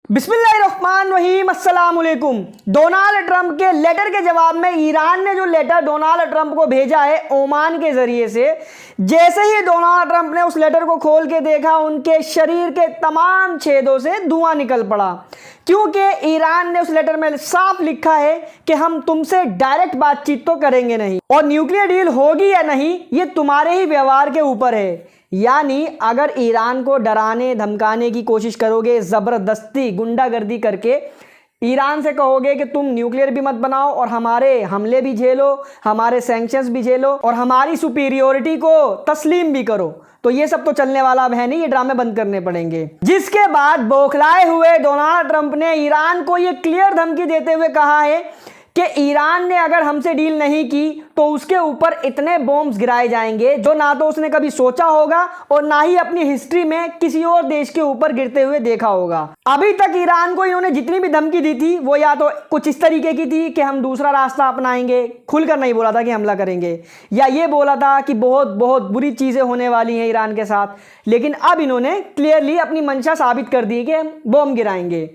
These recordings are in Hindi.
बिस्मिल्लाहिर्रहमानिर्रहीम अस्सलाम वालेकुम। डोनाल्ड ट्रंप के लेटर के जवाब में ईरान ने जो लेटर डोनाल्ड ट्रंप को भेजा है ओमान के जरिए से, जैसे ही डोनाल्ड ट्रंप ने उस लेटर को खोल के देखा, उनके शरीर के तमाम छेदों से धुआं निकल पड़ा, क्योंकि ईरान ने उस लेटर में साफ लिखा है कि हम तुमसे डायरेक्ट बातचीत तो करेंगे नहीं, और न्यूक्लियर डील होगी या नहीं ये तुम्हारे ही व्यवहार के ऊपर है। यानी अगर ईरान को डराने धमकाने की कोशिश करोगे, ज़बरदस्ती गुंडागर्दी करके ईरान से कहोगे कि तुम न्यूक्लियर भी मत बनाओ और हमारे हमले भी झेलो, हमारे सैंक्शंस भी झेलो और हमारी सुपीरियोरिटी को तस्लीम भी करो, तो ये सब तो चलने वाला अब है नहीं, ये ड्रामे बंद करने पड़ेंगे। जिसके बाद बौखलाए हुए डोनाल्ड ट्रंप ने ईरान को ये क्लियर धमकी देते हुए कहा है कि ईरान ने अगर हमसे डील नहीं की तो उसके ऊपर इतने बॉम्ब्स गिराए जाएंगे जो ना तो उसने कभी सोचा होगा और ना ही अपनी हिस्ट्री में किसी और देश के ऊपर गिरते हुए देखा होगा। अभी तक ईरान को इन्होंने जितनी भी धमकी दी थी वो या तो कुछ इस तरीके की थी कि हम दूसरा रास्ता अपनाएंगे, खुलकर नहीं बोला था कि हमला करेंगे, या ये बोला था कि बहुत बहुत बुरी चीज़ें होने वाली हैं ईरान के साथ, लेकिन अब इन्होंने क्लियरली अपनी मंशा साबित कर दी कि हम बॉम्ब गिराएंगे।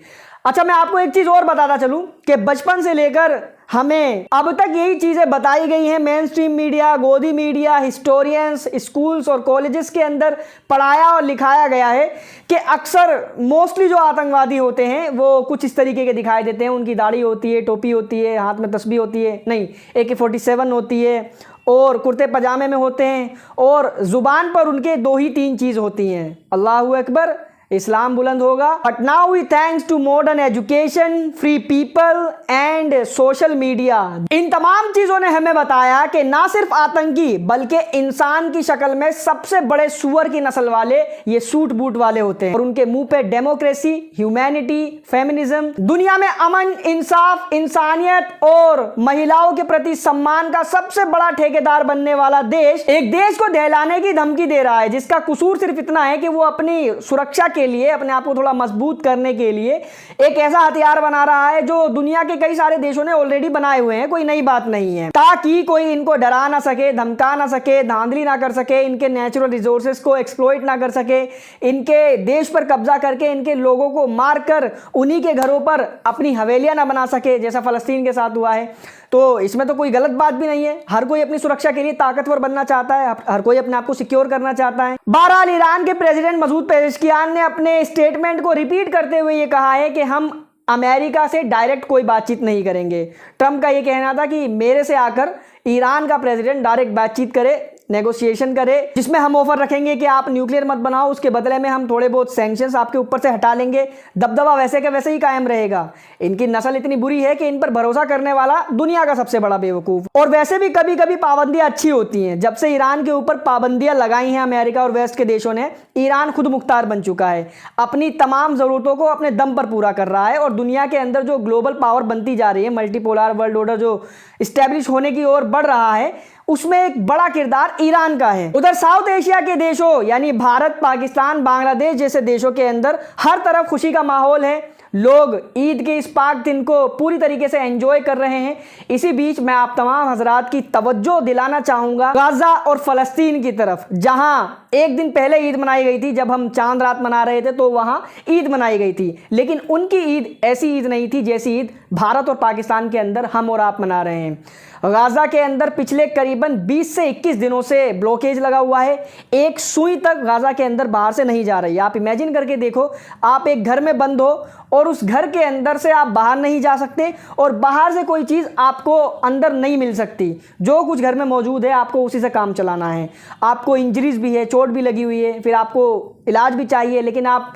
अच्छा, मैं आपको एक चीज़ और बताता चलूं कि बचपन से लेकर हमें अब तक यही चीज़ें बताई गई हैं, मेन स्ट्रीम मीडिया, गोदी मीडिया, हिस्टोरियंस, स्कूल्स और कॉलेजेस के अंदर पढ़ाया और लिखाया गया है कि अक्सर मोस्टली जो आतंकवादी होते हैं वो कुछ इस तरीके के दिखाई देते हैं। उनकी दाढ़ी होती है, टोपी होती है, हाथ में तस्बीह होती है, नहीं AK-47 होती है, और कुर्ते पजामे में होते हैं, और ज़ुबान पर उनके 2 ही 3 चीज़ होती हैं, अल्लाहू अकबर, इस्लाम बुलंद होगा। But now we thanks to modern education, free people and social media, इन तमाम चीजों ने हमें बताया कि ना सिर्फ आतंकी बल्कि इंसान की शक्ल में सबसे बड़े सुअर की नस्ल वाले ये सूट बूट वाले होते हैं, और उनके मुंह पे डेमोक्रेसी, ह्यूमैनिटी, फेमिनिज्म, दुनिया में अमन, इंसाफ, इंसानियत और महिलाओं के प्रति सम्मान का सबसे बड़ा ठेकेदार बनने वाला देश एक देश को दहलाने की धमकी दे रहा है, जिसका कसूर सिर्फ इतना है कि वो अपनी सुरक्षा के लिए, अपने आप को थोड़ा मजबूत करने के लिए एक ऐसा हथियार बना रहा है जो दुनिया के कई सारे देशों ने ऑलरेडी बनाए हुए हैं, कोई नई बात नहीं है, ताकि कोई इनको डरा ना सके, धमका ना सके, धांधली ना कर सके, इनके नेचुरल रिसोर्सेज को एक्सप्लॉइट ना कर सके, इनके देश पर कब्जा करके इनके लोगों को मारकर उन्हीं के घरों पर अपनी हवेलियां ना बना सके, जैसा फलस्तीन के साथ हुआ है। तो इसमें तो कोई गलत बात भी नहीं है, हर कोई अपनी सुरक्षा के लिए ताकतवर बनना चाहता है, हर कोई अपने आप को सिक्योर करना चाहता है। बहरहाल ईरान के प्रेसिडेंट मसूद पेजेश्कियान ने अपने स्टेटमेंट को रिपीट करते हुए ये कहा है कि हम अमेरिका से डायरेक्ट कोई बातचीत नहीं करेंगे। ट्रंप का ये कहना था कि मेरे से आकर ईरान का प्रेसिडेंट डायरेक्ट बातचीत करे, नेगोशिएशन करे, जिसमें हम ऑफर रखेंगे कि आप न्यूक्लियर मत बनाओ, उसके बदले में हम थोड़े बहुत सैंक्शंस आपके ऊपर से हटा लेंगे, दबदबा वैसे के वैसे ही कायम रहेगा। इनकी नस्ल इतनी बुरी है कि इन पर भरोसा करने वाला दुनिया का सबसे बड़ा बेवकूफ। और वैसे भी कभी कभी पाबंदियां अच्छी होती हैं। जब से ईरान के ऊपर पाबंदियां लगाई हैं अमेरिका और वेस्ट के देशों ने, ईरान खुद मुख्तार बन चुका है, अपनी तमाम जरूरतों को अपने दम पर पूरा कर रहा है, और दुनिया के अंदर जो ग्लोबल पावर बनती जा रही है, मल्टीपोलर वर्ल्ड ऑर्डर जो इस्टेब्लिश होने की ओर बढ़ रहा है, उसमें एक बड़ा किरदार ईरान का है। उधर साउथ एशिया के देशों यानी भारत, पाकिस्तान, बांग्लादेश जैसे देशों के अंदर हर तरफ खुशी का माहौल है, लोग ईद के इस पाक दिन को पूरी तरीके से एंजॉय कर रहे हैं। इसी बीच मैं आप तमाम हजरात की तवज्जो दिलाना चाहूँगा गाज़ा और फ़लस्तीन की तरफ, जहाँ एक दिन पहले ईद मनाई गई थी। जब हम चांद रात मना रहे थे तो वहाँ ईद मनाई गई थी, लेकिन उनकी ईद ऐसी ईद नहीं थी जैसी ईद भारत और पाकिस्तान के अंदर हम और आप मना रहे हैं। गाज़ा के अंदर पिछले करीबन 20 से 21 दिनों से ब्लॉकेज लगा हुआ है, एक सुई तक गाज़ा के अंदर बाहर से नहीं जा रही है। आप इमेजिन करके देखो, आप एक घर में बंद हो और उस घर के अंदर से आप बाहर नहीं जा सकते, और बाहर से कोई चीज़ आपको अंदर नहीं मिल सकती। जो कुछ घर में मौजूद है आपको उसी से काम चलाना है। आपको इंजरीज भी है, चोट भी लगी हुई है, फिर आपको इलाज भी चाहिए, लेकिन आप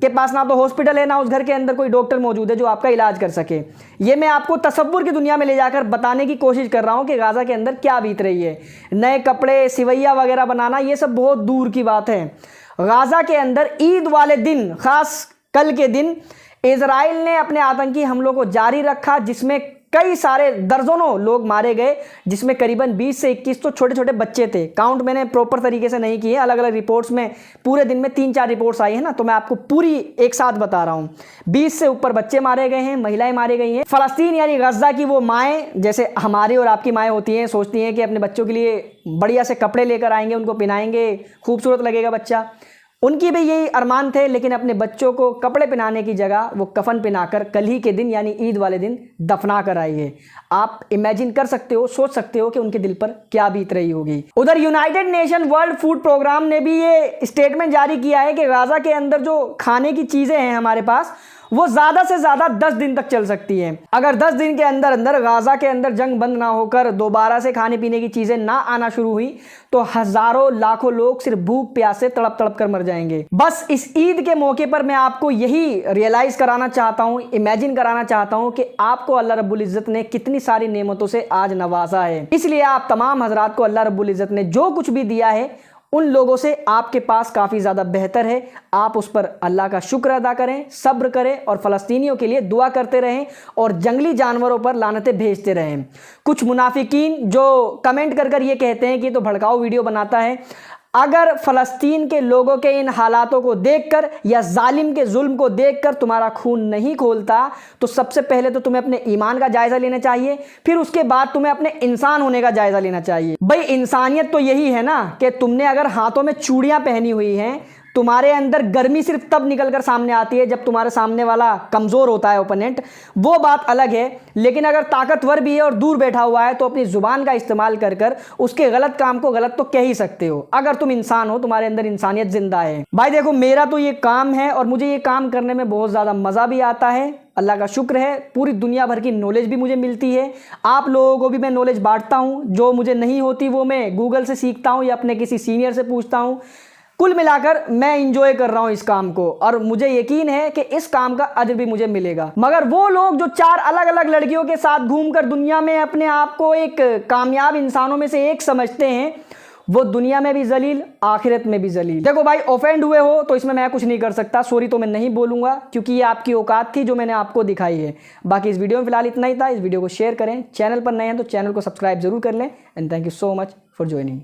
के पास ना तो हॉस्पिटल है, ना उस घर के अंदर कोई डॉक्टर मौजूद है जो आपका इलाज कर सके। ये मैं आपको तसव्वुर की दुनिया में ले जाकर बताने की कोशिश कर रहा हूँ कि गाज़ा के अंदर क्या बीत रही है। नए कपड़े, सिवैया वगैरह बनाना, ये सब बहुत दूर की बात है। गाज़ा के अंदर ईद वाले दिन, खास कल के दिन, इजराइल ने अपने आतंकी हमलों को जारी रखा, जिसमें कई सारे दर्जनों लोग मारे गए, जिसमें करीबन 20 से 21 तो छोटे छोटे बच्चे थे। काउंट मैंने प्रॉपर तरीके से नहीं किए, अलग अलग रिपोर्ट्स में पूरे दिन में 3-4 रिपोर्ट्स आई है ना, तो मैं आपको पूरी एक साथ बता रहा हूँ। 20 से ऊपर बच्चे मारे गए हैं, महिलाएं मारी गई हैं। फ़लस्तीन यानी गज़ा की वो माएँ, जैसे हमारी और आपकी माएँ होती हैं, सोचती हैं कि अपने बच्चों के लिए बढ़िया से कपड़े लेकर आएंगे, उनको पहनाएंगे, खूबसूरत लगेगा बच्चा। उनकी भी यही अरमान थे, लेकिन अपने बच्चों को कपड़े पहनाने की जगह वो कफन पहनाकर कल ही के दिन यानी ईद वाले दिन दफना कर आई है। आप इमेजिन कर सकते हो, सोच सकते हो कि उनके दिल पर क्या बीत रही होगी। उधर United Nation World Food Programme ने भी ये स्टेटमेंट जारी किया है कि गाजा के अंदर जो खाने की चीजें हैं हमारे पास, वो ज्यादा से ज्यादा 10 दिन तक चल सकती है। अगर 10 दिन के अंदर अंदर गाजा के अंदर जंग बंद ना होकर दोबारा से खाने पीने की चीजें ना आना शुरू हुई तो हजारों लाखों लोग सिर्फ भूख प्यास से तड़प तड़प कर मर जाएंगे। बस इस ईद के मौके पर मैं आपको यही रियलाइज कराना चाहता हूं, इमेजिन कराना चाहता हूं कि आपको अल्लाह रब्बुल इज्जत ने कितनी सारी नेमतों से आज नवाजा है। इसलिए आप तमाम हजरात को अल्लाह रब्बुल इज्जत ने जो कुछ भी दिया है उन लोगों से आपके पास काफ़ी ज़्यादा बेहतर है। आप उस पर अल्लाह का शुक्र अदा करें, सब्र करें और फ़लस्तीनियों के लिए दुआ करते रहें और जंगली जानवरों पर लानतें भेजते रहें। कुछ मुनाफिकीन जो कमेंट कर कर ये कहते हैं कि तो भड़काऊ वीडियो बनाता है, अगर फ़लस्तीन के लोगों के इन हालातों को देखकर या जालिम के जुल्म को देखकर तुम्हारा खून नहीं खोलता तो सबसे पहले तो तुम्हें अपने ईमान का जायज़ा लेना चाहिए, फिर उसके बाद तुम्हें अपने इंसान होने का जायज़ा लेना चाहिए। भाई इंसानियत तो यही है ना कि तुमने अगर हाथों में चूड़ियाँ पहनी हुई हैं, तुम्हारे अंदर गर्मी सिर्फ तब निकल कर सामने आती है जब तुम्हारे सामने वाला कमज़ोर होता है, ओपोनेंट, वो बात अलग है। लेकिन अगर ताकतवर भी है और दूर बैठा हुआ है तो अपनी ज़ुबान का इस्तेमाल कर कर उसके गलत काम को गलत तो कह ही सकते हो। अगर तुम इंसान हो, तुम्हारे अंदर इंसानियत जिंदा है। भाई देखो, मेरा तो ये काम है और मुझे ये काम करने में बहुत ज़्यादा मज़ा भी आता है। अल्लाह का शुक्र है, पूरी दुनिया भर की नॉलेज भी मुझे मिलती है। आप लोगों को भी मैं नॉलेज बांटता हूँ, जो मुझे नहीं होती वो मैं गूगल से सीखता हूँ या अपने किसी सीनियर से पूछता हूँ। कुल मिलाकर मैं इंजॉय कर रहा हूं इस काम को और मुझे यकीन है कि इस काम का अजर भी मुझे मिलेगा। मगर वो लोग जो 4 अलग अलग लड़कियों के साथ घूमकर दुनिया में अपने आप को एक कामयाब इंसानों में से एक समझते हैं, वो दुनिया में भी जलील, आखिरत में भी जलील। देखो भाई, ऑफेंड हुए हो तो इसमें मैं कुछ नहीं कर सकता, सॉरी तो मैं नहीं बोलूंगा क्योंकि ये आपकी औकात थी जो मैंने आपको दिखाई है। बाकी इस वीडियो में फिलहाल इतना ही था। इस वीडियो को शेयर करें, चैनल पर नए हैं तो चैनल को सब्सक्राइब जरूर कर लें and thank you so much for joining.